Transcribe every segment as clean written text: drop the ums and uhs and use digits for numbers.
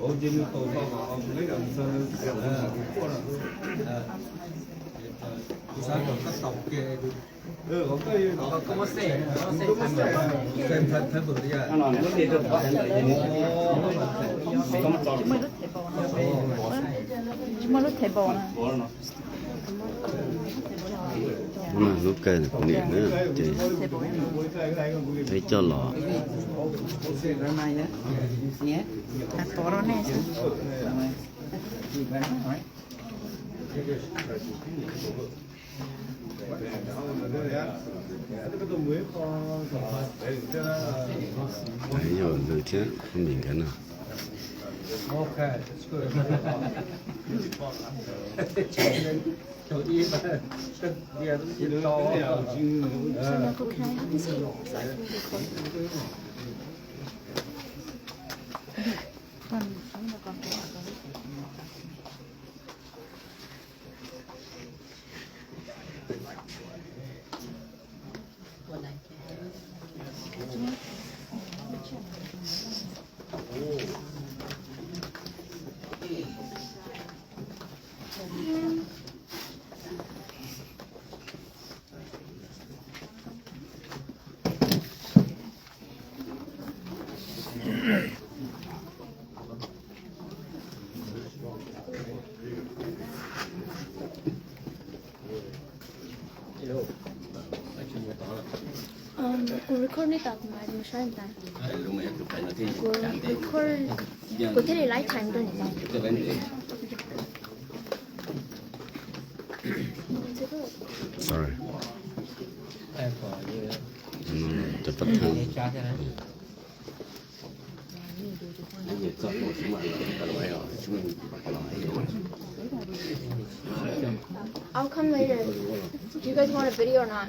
Oggi mấy đồng sao còn có tộc kia còn có mất xe xem thân bự đi à nó đi được 정말 대박. lúc cây này cũng điện nữa thì thấy cho lọ toronese. thấy rồi rồi chứ không nhìn cái nào Okay, that's good. Cho đi mà cất điện điện to. Sana kukae hizi. Cô record nít tập mà điều sai ta. Cô record cô thấy lại time đó nhỉ? sorry cepat kan I'll come later. Do you guys want a video or not?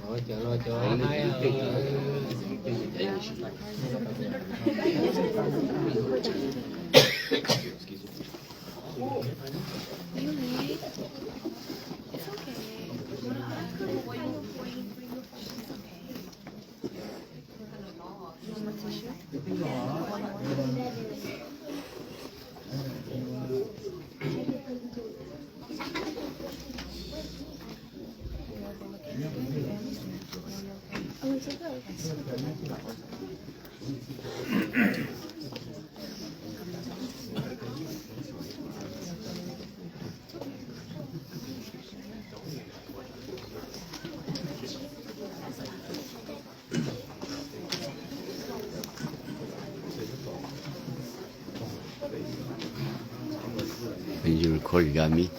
when you record you got me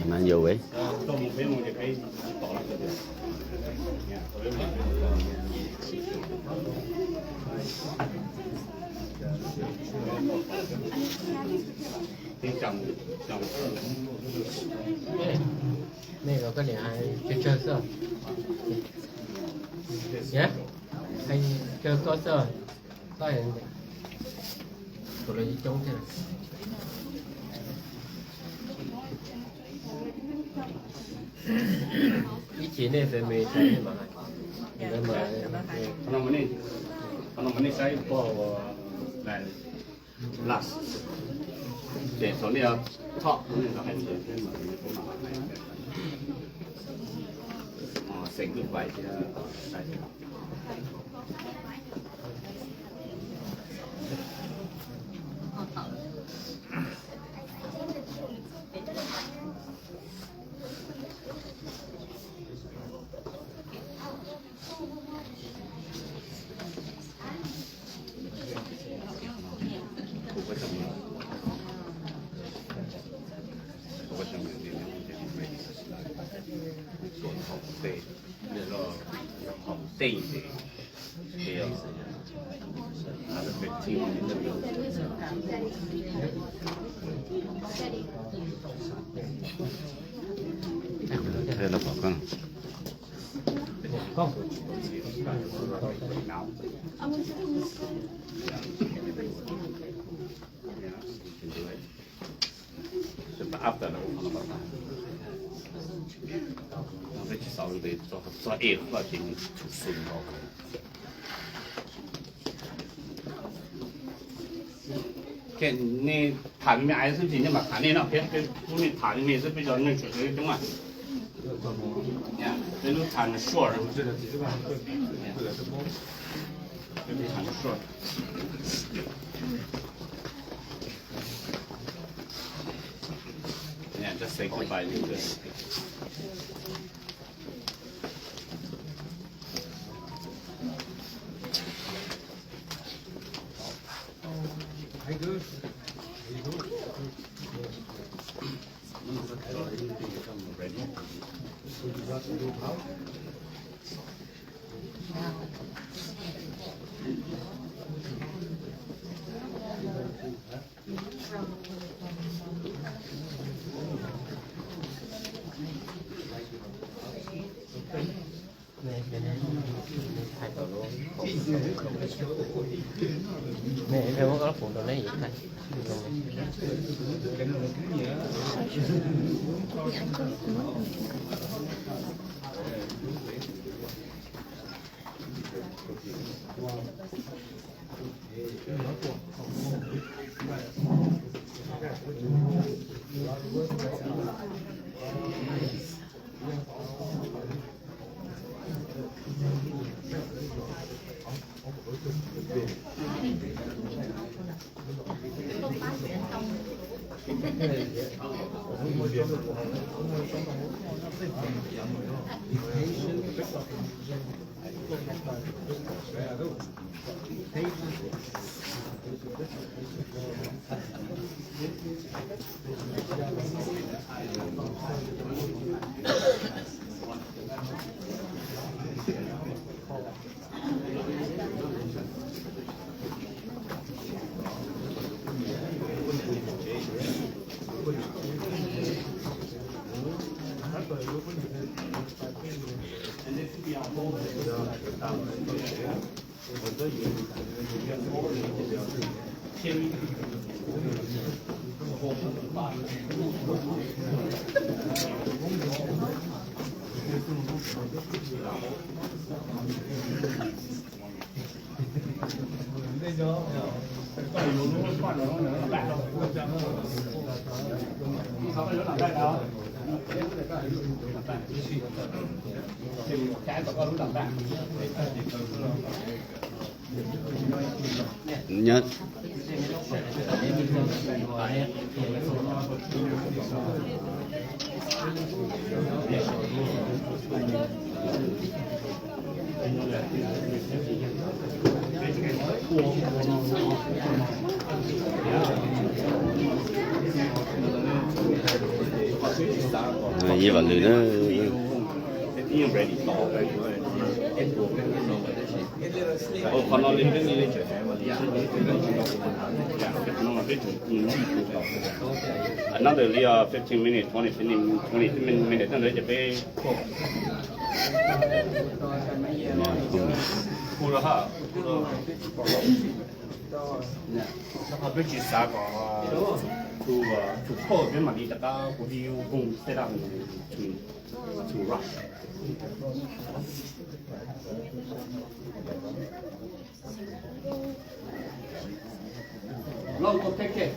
em ăn vô ấy那个快点啊，这色，耶，还这个色，当然，做了一种的。以前那是没ใช้嘛，那么，มันใช้พวกอะไรลัสเด็กส่วนนี้ทอดนี่เราให้เด็กขึ้นมาเซ็งขึ้นไปที่ได้对的，对呀，他的被听你的名字。thế là bỏ con không. after 了，我们至少得做A或者出顺咯。cái này thả cái ai cũng chỉ nhưng mà thả này nó cái này thả cái này sẽ bây giờ nó chuyển cái đúng không? Nha, cái lúc thả nó short rồi. Cái thả nó short. Yeah, just say goodbye to this. Mẹ em có phụ đồ lấy gì này? Nhất. Như vậy thì nó another 15 minutes, 20 minutes, nóจะไปพูดแล้วฮะพูดแล้วเขาไปจีสาก่อนถูกพ่อเป็นมันดีแต่ก็ผู้ที่คงได้รับถูกรักลองก็เทคเกอร์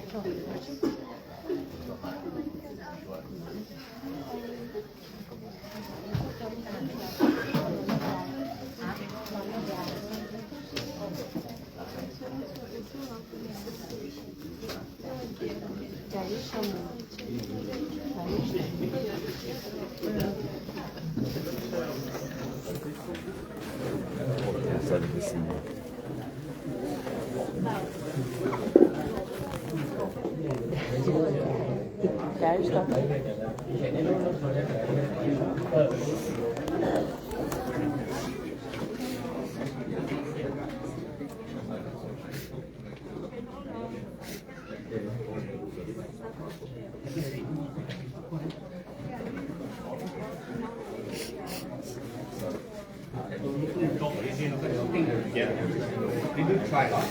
Did you try that?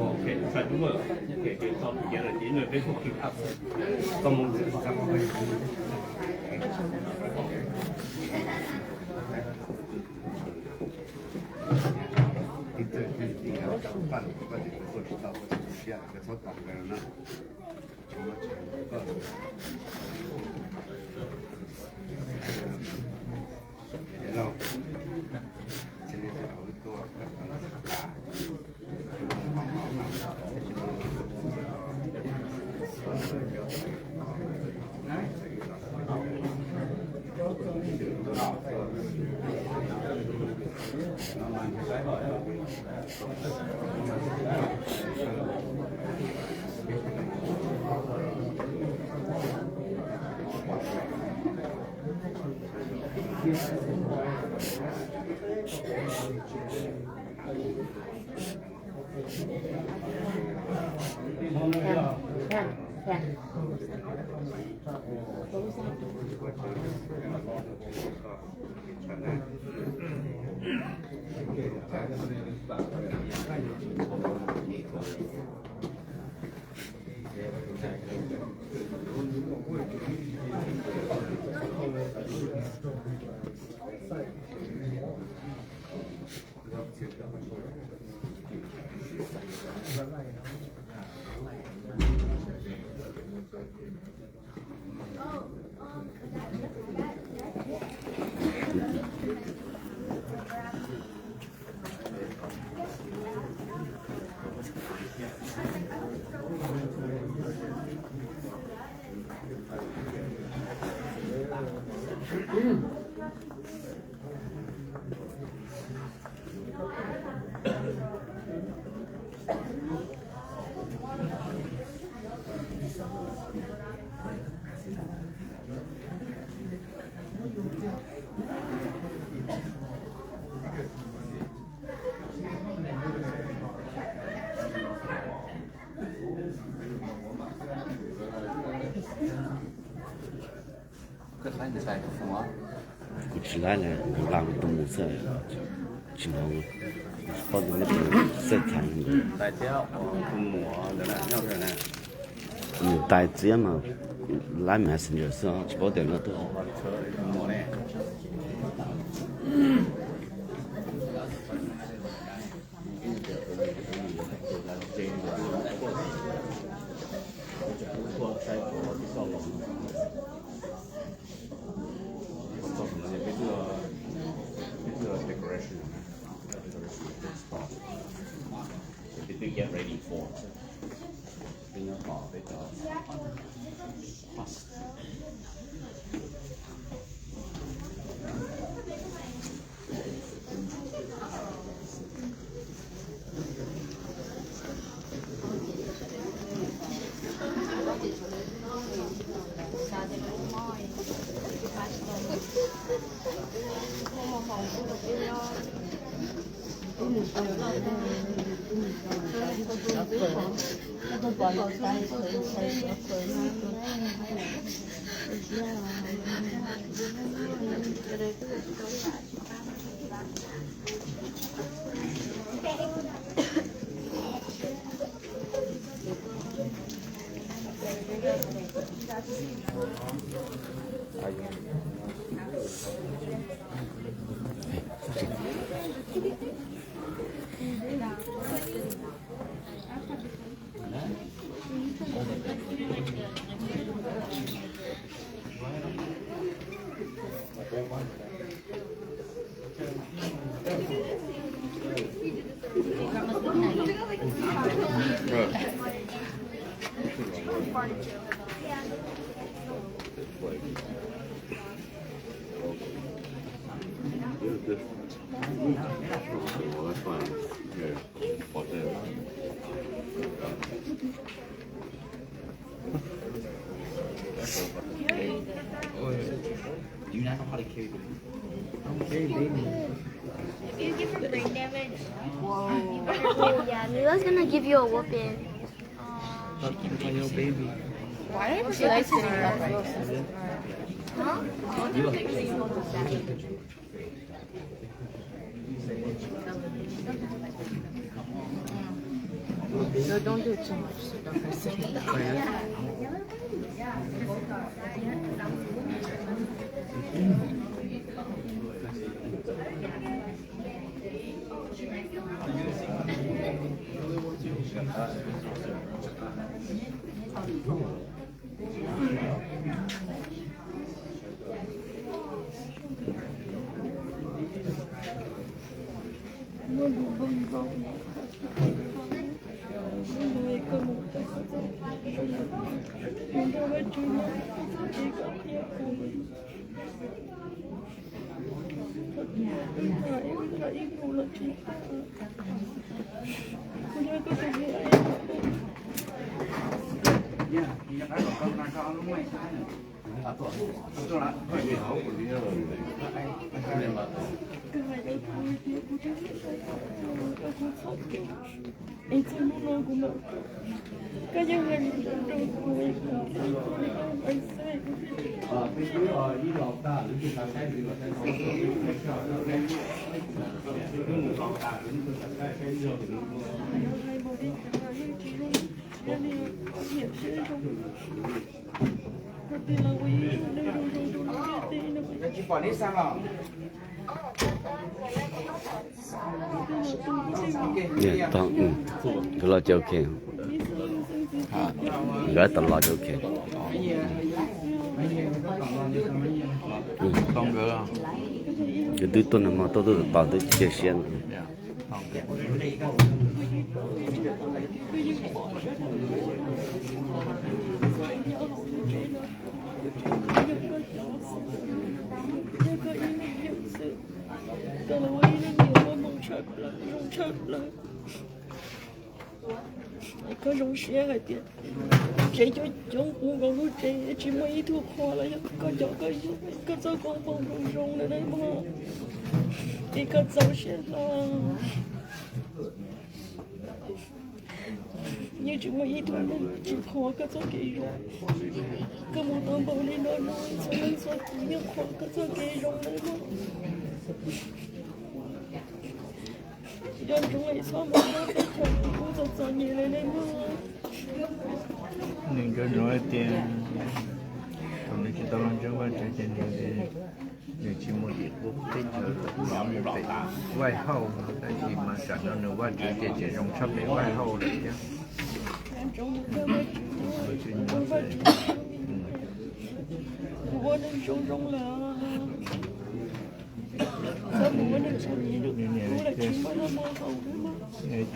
OK，反正我给到别人，因为没有给他，怎么怎么会？起来了，拿个动物色，只能包的那个色彩。大家我的呢，要是呢，带这嘛，来面是就是，包的那都。我呢。Get ready for 比较好，比较 fast。Do you not know how to carry baby? If you give her brain damage, whoa. Yeah, Mila's gonna give you a whooping. Why don't she like sitting upright? Huh? So don't do too much so the person in the Nè, tao, cái lo cho ok. Gái tao lo cho ok. Không được không? Cái đứa tuần mà tôi bảo tôi chia sẻ. có rong xe rồi tiền chạy cho chúng cũng còn lúc chạy chỉ mấy thuốc hoa là có cho con bông rong này đấy mà thì có rong xe là như chỉ mấy thuốc chỉ hoa có cho cái có một tấm bông lên đó nói xong rồi sao chỉ hoa có cho cái rong đấy mà dân chúng ấy sao mà nó phải cũng rất là nhiều lên đây mà nên cái nói tiền còn nếu chúng ta làm cho quan trọng trên để chỉ một ít quốc tế nhóm như vậy quay hậu tại vì mà chẳng nó nữa quan trọng chỉ trong sắp để quay hậu đấy chứ quan trọng trong là sao mà quan trọng gì được cũng là chỉ có nó mơ hồ đấy mà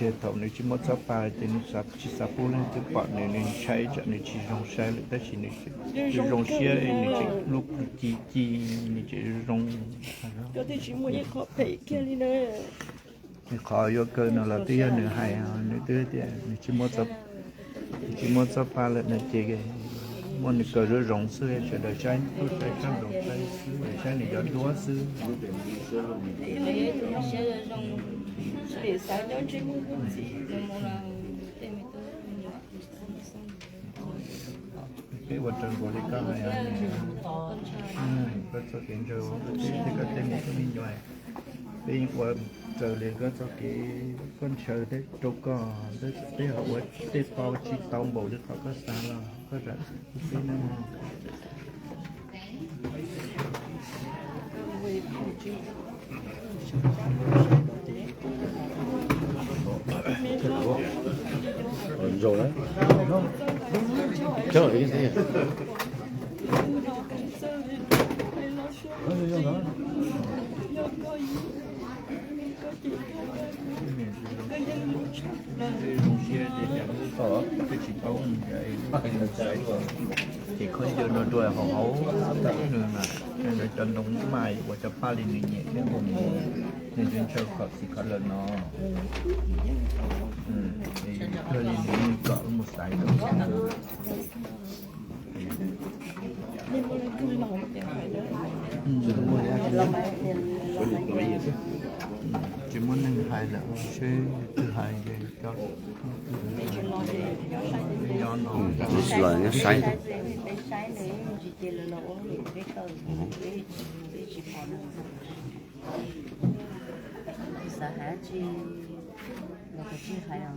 cái thầu này chỉ một sắp bài thì nó sắp chỉ sắp bốn lên cái bọn này nên cháy cho nên chỉ rong xe lại tất chỉ này chỉ rong xe này chỉ lúc chỉ này chỉ rong có thể chỉ một cái khó phải kia đi nữa khó vô cơ nó là tiếc nữa hay nữa tiếc tiếc chỉ một sắp bài lại là chỉ cái muốn cơ rồi rong xe cho đời cháy tôi cháy trong rong xe cháy này gió đua xe để sáng cho chị muốn gì cái vật chất của cái này có số tiền rồi thì có thêm một cái mình ngoài bên qua giờ liền có số cái con chờ đấy trâu cò đấy họ với tết bao chi tao bầu được họ có sao là có rảnh cái này Rồi đấy. Trời cái gì? chỉ có giờ nó đuổi họ hấu cái người mà nó chân nóng mày và cho pha lên nhẹ cái vùng nên chúng chơi khó thì khó là nó thì hơi lên cỡ một sải đồng chỉ muốn nâng hai là chơi thứ hai về cho là nó sai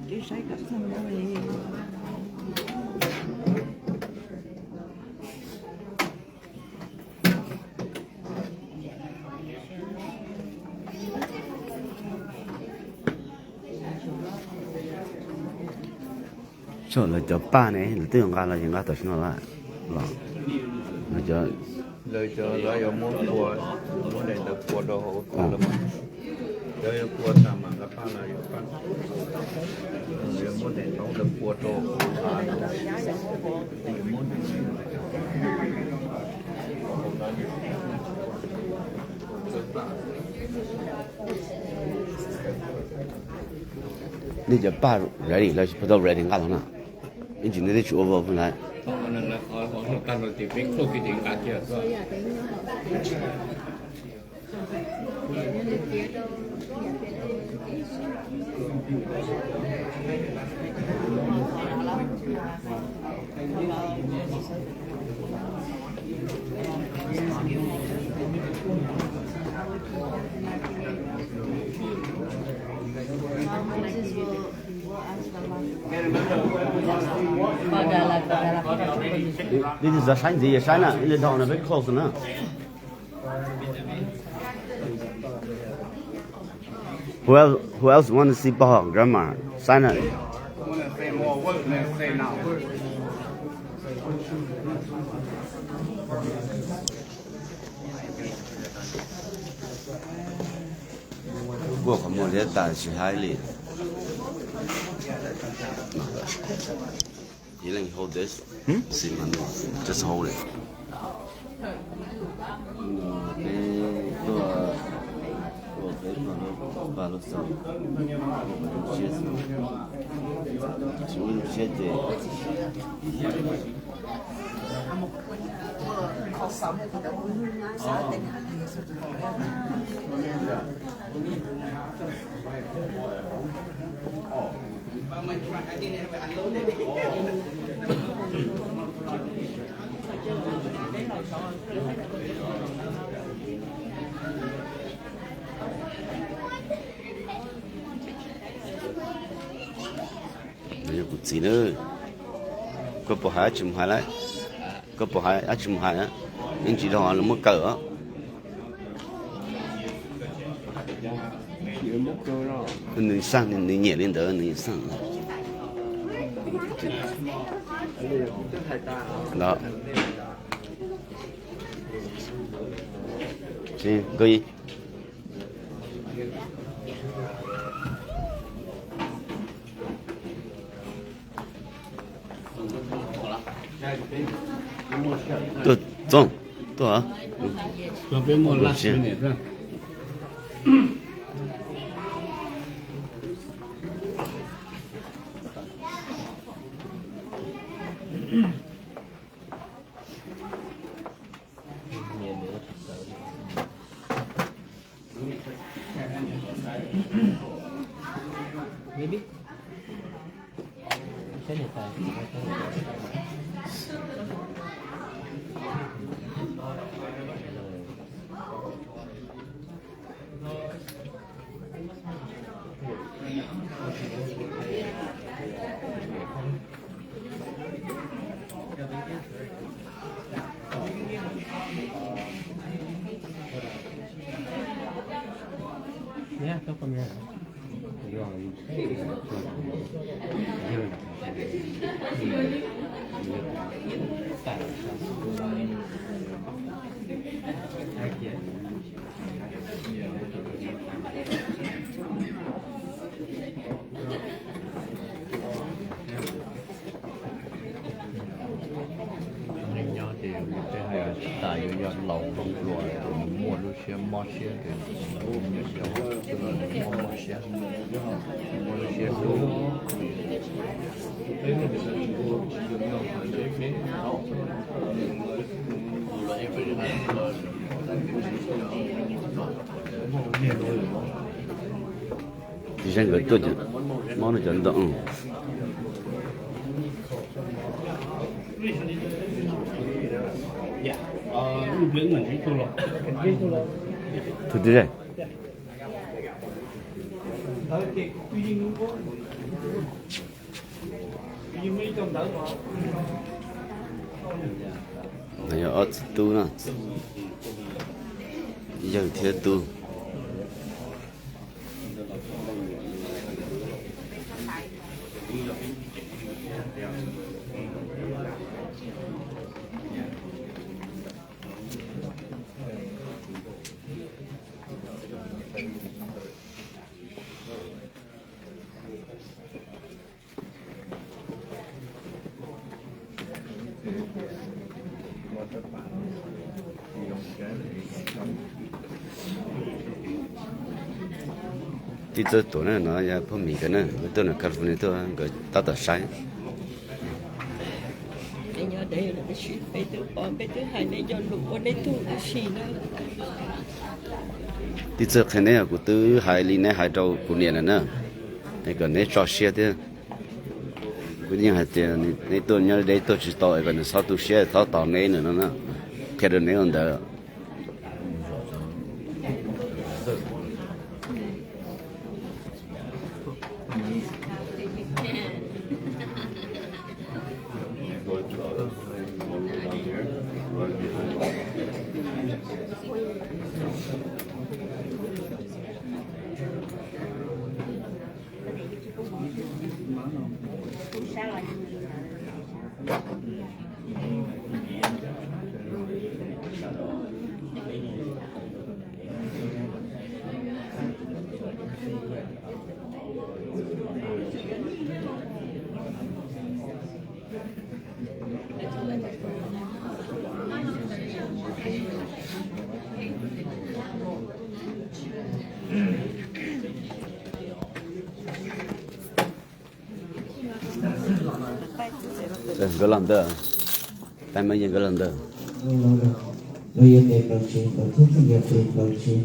Chỉ sai cả thằng này. cho là cho ba này là tương ga là những cái tổ chức nó lại là cho lời cho lời ở muốn của muốn để được của đồ hộ của là lời của ta mà các bạn là yêu con lời muốn để nó được của đồ muốn你这把 ready 了，不到 ready 干了呢？你今天得去我不来。 nên là họ cần được tìm biết không cái chuyện cả chưa This is a sign. The sign. The town is very close now. Who else want to see Bao grandma? Sign it. say more work than say now Work on more than that. She highly. You let me hold this. See, man, just hold it. Đây cũng gì nữa, có bộ hai chùm hai lại, có bộ hai chùm hai á, nhưng chỉ đó là một cỡ. Nên sang nên nhẹ lên đó nên sang. Đó. Chị, có gì? Tôi trông, tôi hả? tôi biết một lát nữa nữa Maybe. Cái này phải. Yeah, no problem. nhau thì cái hay tại vì do lầu không rồi mua lúc xe mua xe thì cũng như xe cho nên mua xe Thì sang cái tôi món nó chọn động. dạ lúc lớn mình thấy tôi rồi Thôi đi đây. này ở tu nè giờ thiết tu thì giờ tối nay nó ya phong mì cái này tôi là California tôi cái tao tao sai cái nhớ đây là cái chuyện bây giờ bọn bây giờ hai này do lục ở đây thu cái gì nữa thì giờ cái này của tôi hai ly này hai trâu của niệm nè cái này cho xe thế cái gì hai tiền này tôi nhớ đây tôi chỉ tao cái này sao tôi xe tao này nữa nè cái đó này on đó cái lần đó tại mấy những cái lần đó bây giờ để cầu chuyện cầu thuốc thì giờ để cầu chuyện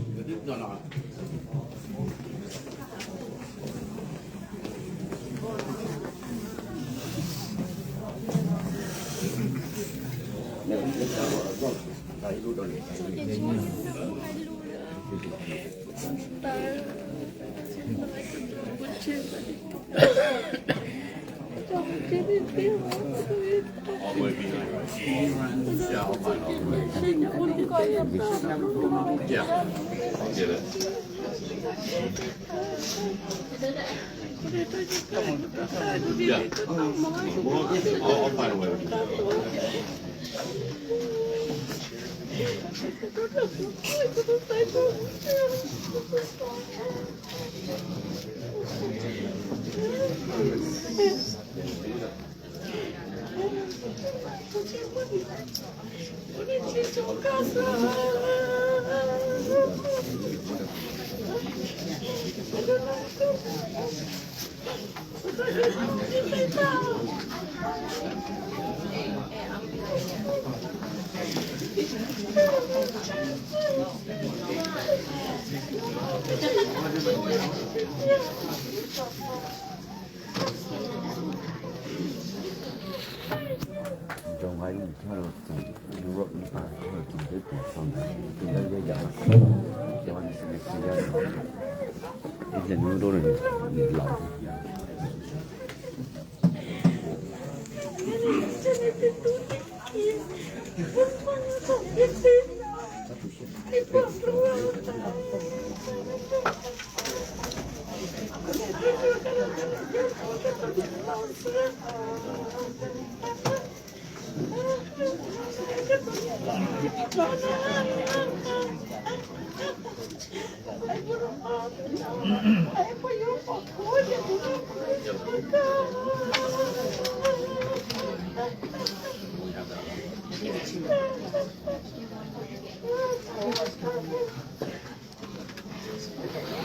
Yeah, I'll get it. Yeah, I'll find a way. trong hai theo Europe như phải rồi chúng tôi cũng xong chúng tôi bây giờ cho anh xin được ra bây giờ nó đôi này lỏng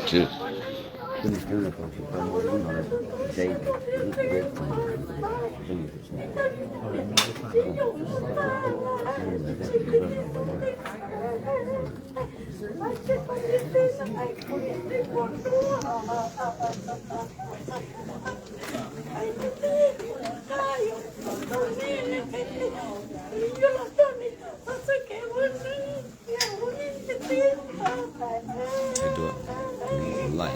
chứ cái này là còn phải có một cái dây để lại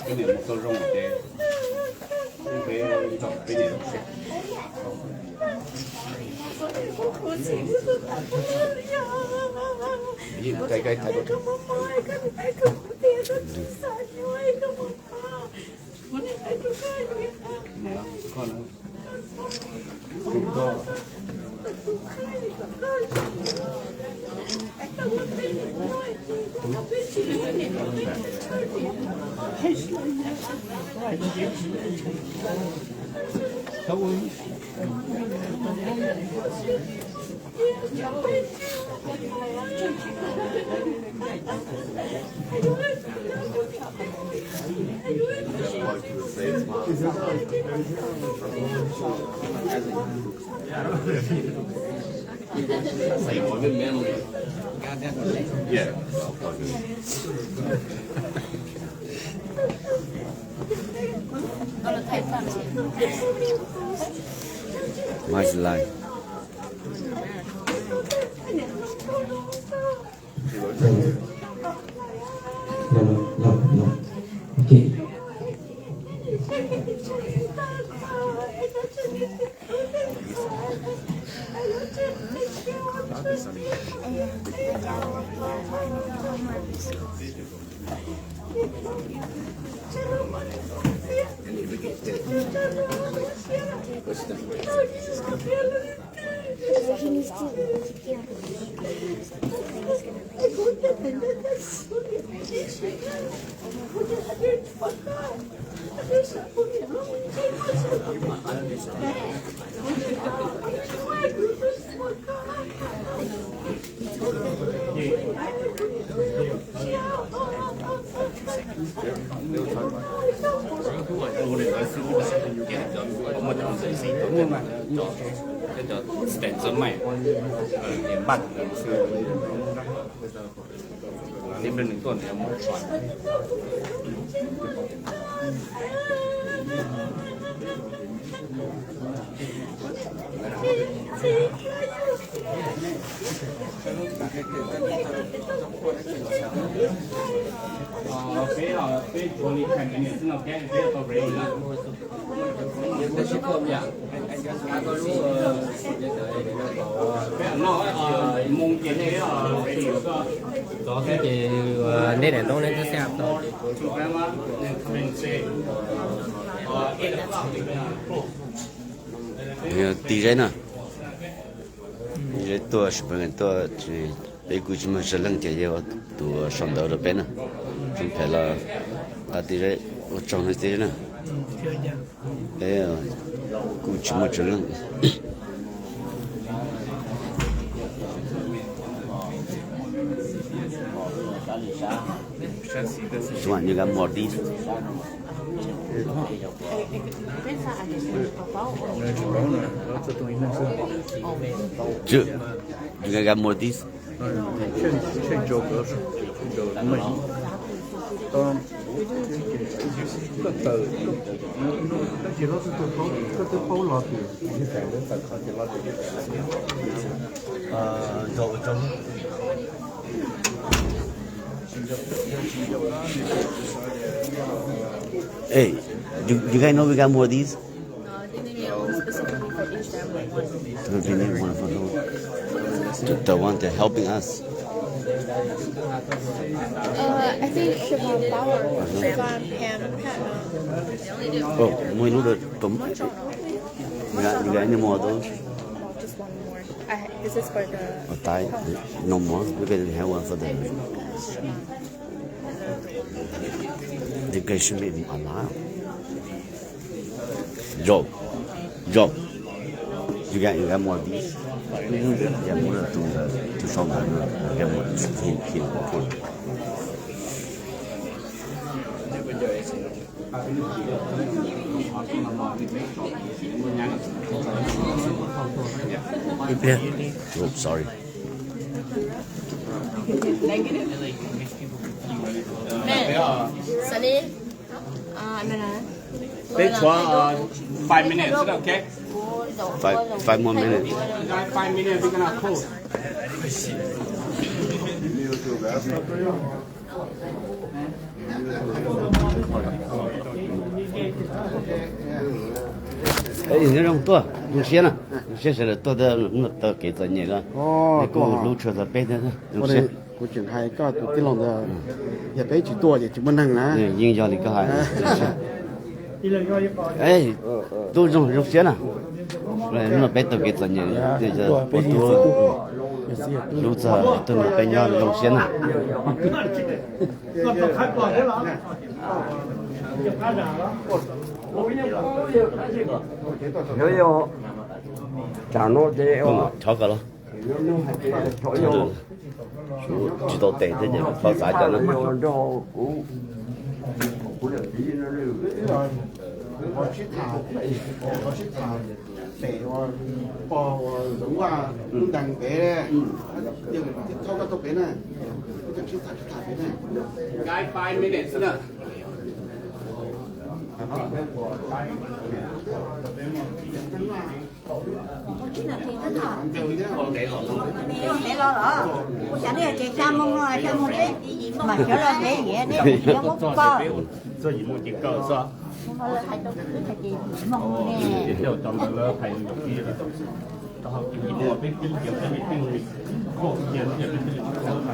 今年做肉的，可以找别的。你该太多。可能。Say more than men. Yeah. Much life. Okay. Stand sớm mày miền Bắc đêm bên tuần thì một soạn cái chỗ này thành cái này nó cái tàu rễ nữa nó sẽ không nhỉ cái nó mông tiền này rễ nhiều cơ đó thế thì nên để tôi lên cho xem thôi tỷ rễ nè rễ tua是不是tua被估计嘛是冷天也多上到这边呢准备了啊tỷ rễ我装了这呢哎呀估计嘛是冷Cuma juga modis. Chưa, juga gam modis. Trên chỗ cửa rồi mình cái từ nó chỉ nó từ khâu lọt thì như thế đến tận khó chỉ lọt Rồi trong Hey, you guys know we got more of these? No, I think they made one specifically for each family. We need one for the one that helping us. I think Siobhan Bauer, Siobhan Pam Hannah. Oh, we know the you got any more of those? Just one more. This is for the. Or Thai? No more. We can have one for them. You guys should make them alive. Job. You got more of these? Yeah, more to show them. Get more here. Oh, sorry. Sunny. They try 5 minutes, is that okay? five more minutes. 5 minutes, we're gonna close. Ấy nhớ trong tua, lúc xưa nè, lúc xưa sẽ là tua đó nó tờ kể tờ nhẹ rồi. Cô lúc chưa là bé đó, lúc xưa. 我整开个都地浪的，也别去多的，就不能啊。印象里个还。哎，都种lúc xưa nè, rồi nó bé tờ kể tờ nhẹ, bây giờ bé tua, lúc giờ tôi nó bé nhau lúc xưa nè. 有有，长路的哦，炒个了。知道对的这个炒啥的呢？有这股，股的比那六。我去查，我去查，北我包我龙啊，龙蛋白嘞，这个炒个多白呢，我就去查白呢。 Guys, 5 minutes 呢。 để lo đó, chẳng lẽ chạy xa mông rồi, xa mông đấy, mà cho lo để vậy đấy, nó không có. 这一目就够是吧？ Mà là thầy tôi cứ thầy gì mông nè. 就咱们了还有别的，然后一模被冰就被冰扣也被冰扣上来。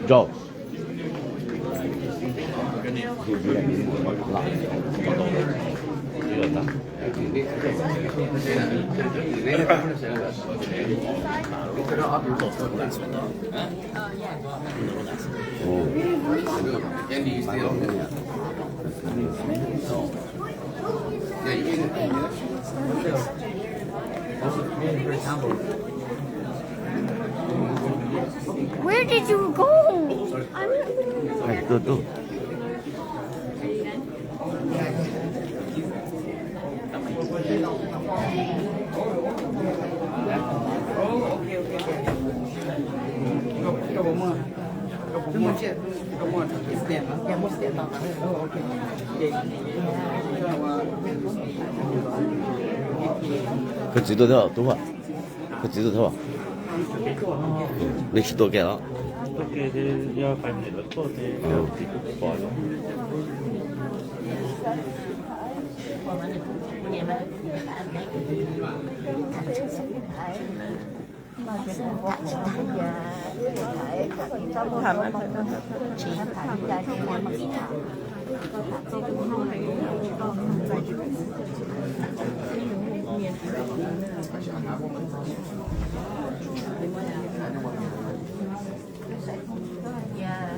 Joe. Where did you go? Hey, go. 그 지도theo đúng không? 그 지도 theo. lịch sử tôi kể đó. Tôi kể thì giờ phải để nó tốt thì cũng bỏ luôn. Yeah.